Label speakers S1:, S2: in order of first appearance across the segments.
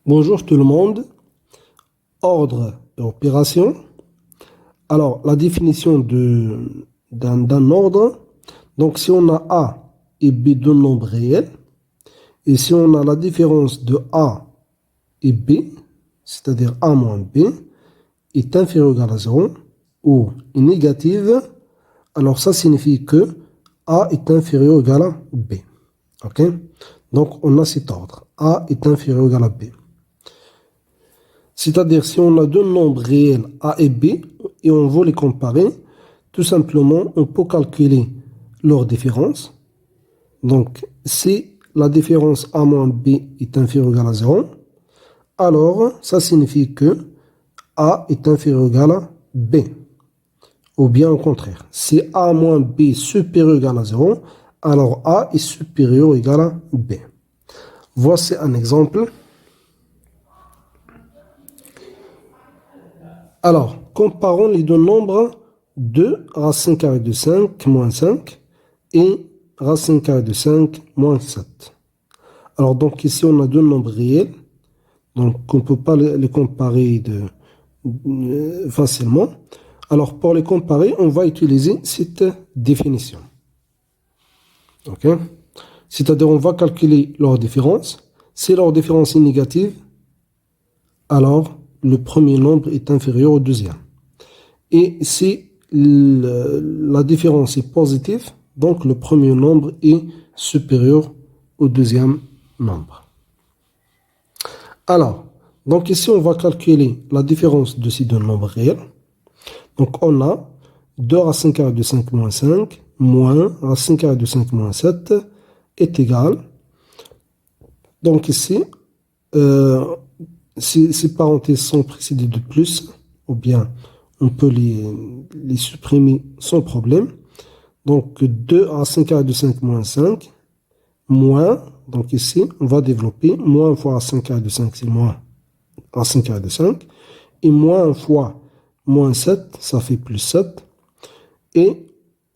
S1: Bonjour tout le monde. Ordre et opération. Alors, la définition d'un ordre. Donc, si on a A et B deux nombres réels, et si on a la différence de A et B, c'est-à-dire A moins B, est inférieur ou égal à 0, ou est négative, alors ça signifie que A est inférieur ou égal à B. Ok? Donc, on a cet ordre. A est inférieur ou égal à B. C'est-à-dire, si on a deux nombres réels A et B, et on veut les comparer, tout simplement, on peut calculer leur différence. Donc, si la différence A moins B est inférieure ou égale à 0, alors ça signifie que A est inférieur ou égal à B. Ou bien au contraire, si A moins B est supérieur ou égal à 0, alors A est supérieur ou égal à B. Voici un exemple. Alors, comparons les deux nombres 2 racine carrée de 5 moins 5 et racine carrée de 5 moins 7. Alors, donc ici, on a deux nombres réels. Donc, on ne peut pas les comparer facilement. Alors, pour les comparer, on va utiliser cette définition. OK? C'est-à-dire, on va calculer leur différence. Si leur différence est négative, alors le premier nombre est inférieur au deuxième. Et si la différence est positive, donc le premier nombre est supérieur au deuxième nombre. Alors, donc ici on va calculer la différence de ces deux nombres réels. Donc on a 2 racine carrée de 5 moins 5 moins racine carrée de 5 moins 7 est égal. Donc ici, ces parenthèses sont précédées de plus, ou bien on peut les supprimer sans problème. Donc 2 racine carrée de 5 moins 5, moins, donc ici on va développer, moins fois racine carrée de 5, c'est moins racine carrée de 5, et moins fois moins 7, ça fait plus 7, et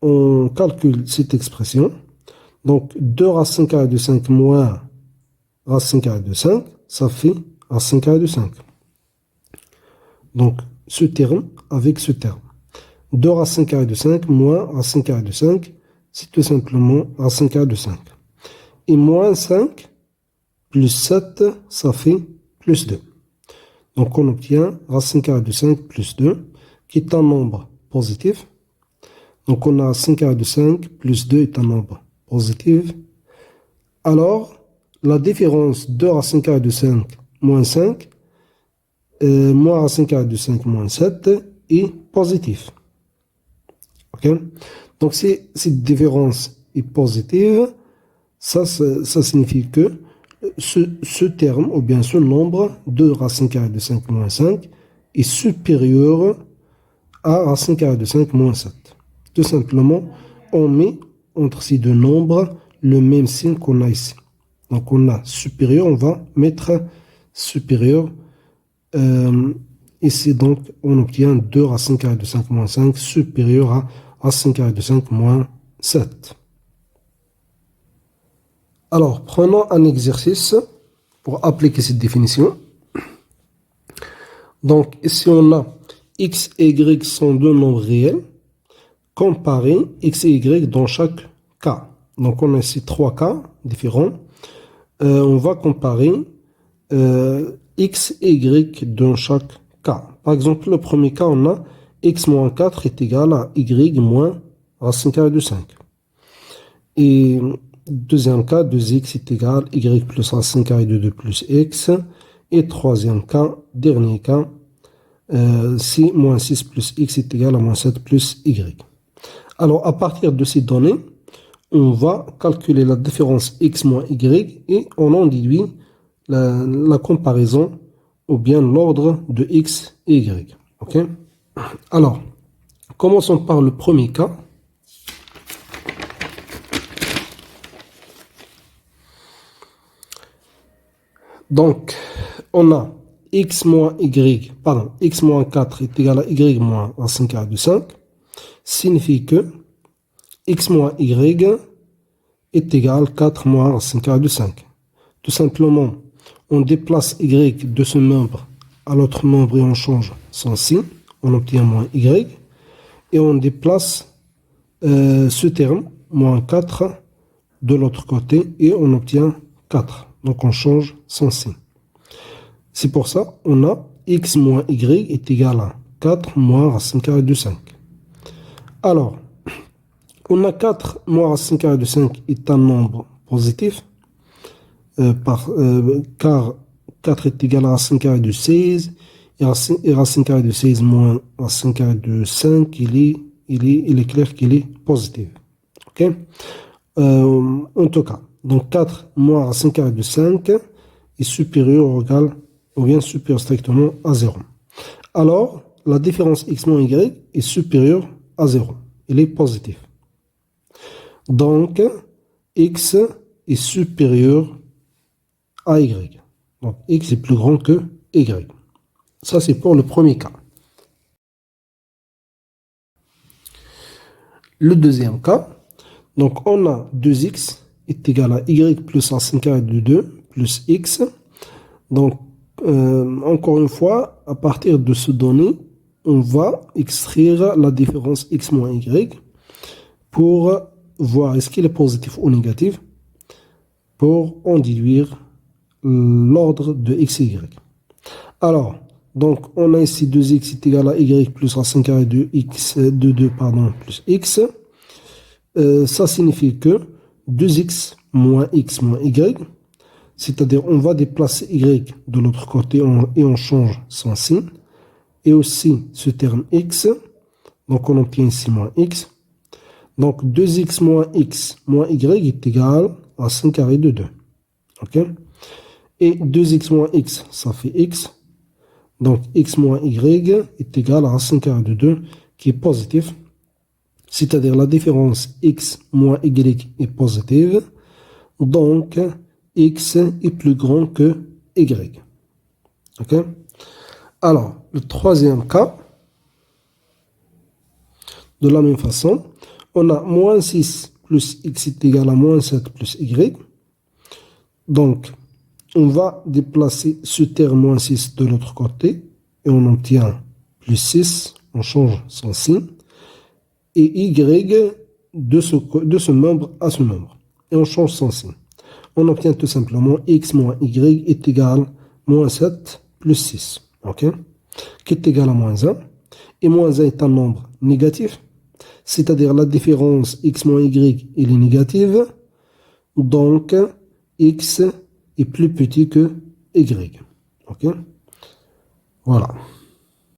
S1: on calcule cette expression. Donc 2 racine carrée de 5 moins racine carrée de 5, ça fait racine carrée de 5. Donc ce terme avec ce terme. 2 racine carrée de 5 moins racine carrée de 5, c'est tout simplement racine carrée de 5. Et moins 5 plus 7, ça fait plus 2. Donc on obtient racine carrée de 5 plus 2, qui est un nombre positif. Donc on a racine carrée de 5 plus 2 est un nombre positif. Alors, la différence de racine carrée de 5 moins 5, moins racine carrée de 5 moins 7 est positif. OK? Donc si cette différence est positive, ça signifie que ce terme, ou bien ce nombre de racine carrée de 5 moins 5 est supérieur à racine carrée de 5 moins 7. Tout simplement, on met entre ces deux nombres le même signe qu'on a ici. Donc on a supérieur, on va mettre supérieur. Ici donc on obtient 2 racine carrée de 5 moins 5 supérieur à racine carrée de 5 moins 7. Alors, prenons un exercice pour appliquer cette définition. Donc, ici, on a x et y sont deux nombres réels. Comparer x et y dans chaque cas. Donc, on a ici trois cas différents. On va comparer x et y dans chaque cas. Par exemple, le premier cas, on a x moins 4 est égal à y moins racine carrée de 5. Et deuxième cas, 2x est égal à y plus racine carrée de 2 plus x. Et troisième cas, dernier cas, moins 6 plus x est égal à moins 7 plus y. Alors, à partir de ces données, on va calculer la différence x moins y et on en déduit la comparaison ou bien l'ordre de x et y. OK? Alors, commençons par le premier cas. Donc, on a x moins 4 est égal à y moins racine carrée de 5, signifie que x moins y est égal à 4 moins racine carrée de 5. Tout simplement, on déplace y de ce membre à l'autre membre et on change son signe, on obtient moins y. Et on déplace ce terme, moins 4, de l'autre côté et on obtient 4. Donc on change son signe. C'est pour ça on a x moins y est égal à 4 moins racine carrée de 5. Alors, on a 4 moins racine carrée de 5 est un nombre positif, car 4 est égal à racine carrée de 16, et racine carrée de 16 moins racine carrée de 5, il est clair qu'il est positif. Ok? En tout cas, donc 4 moins racine carrée de 5 est supérieur ou égal, ou bien supérieur strictement à 0. Alors, la différence x moins y est supérieure à 0. Il est positif. Donc, x est supérieur à y. Donc, x est plus grand que y. Ça, c'est pour le premier cas. Le deuxième cas, donc on a 2x est égal à y plus racine carrée de 2 plus x. Donc, encore une fois, à partir de ce donné, on va extraire la différence x moins y pour voir est-ce qu'il est positif ou négatif pour en déduire l'ordre de x et y. Alors, donc on a ici 2x est égal à y plus racine carrée de x de 2 plus x. Ça signifie que 2x moins y, c'est-à-dire on va déplacer y de l'autre côté et on change son signe. Et aussi ce terme x, donc on obtient ici moins x. Donc 2x moins x moins y est égal à racine carrée de 2. Ok? Et 2x moins x, ça fait x. Donc x moins y est égal à racine carrée de 2, qui est positif. C'est-à-dire la différence x moins y est positive. Donc x est plus grand que y. Ok? Alors, le troisième cas, de la même façon, on a moins 6 plus x est égal à moins 7 plus y. Donc, on va déplacer ce terme moins 6 de l'autre côté et on obtient plus 6, on change son signe, et y de ce membre à ce membre. Et on change son signe. On obtient tout simplement x moins y est égal à moins 7 plus 6. Ok? Qui est égal à moins 1. Et moins 1 est un nombre négatif. C'est-à-dire la différence x moins y, il est négative. Donc, x est plus petit que y. Ok? Voilà.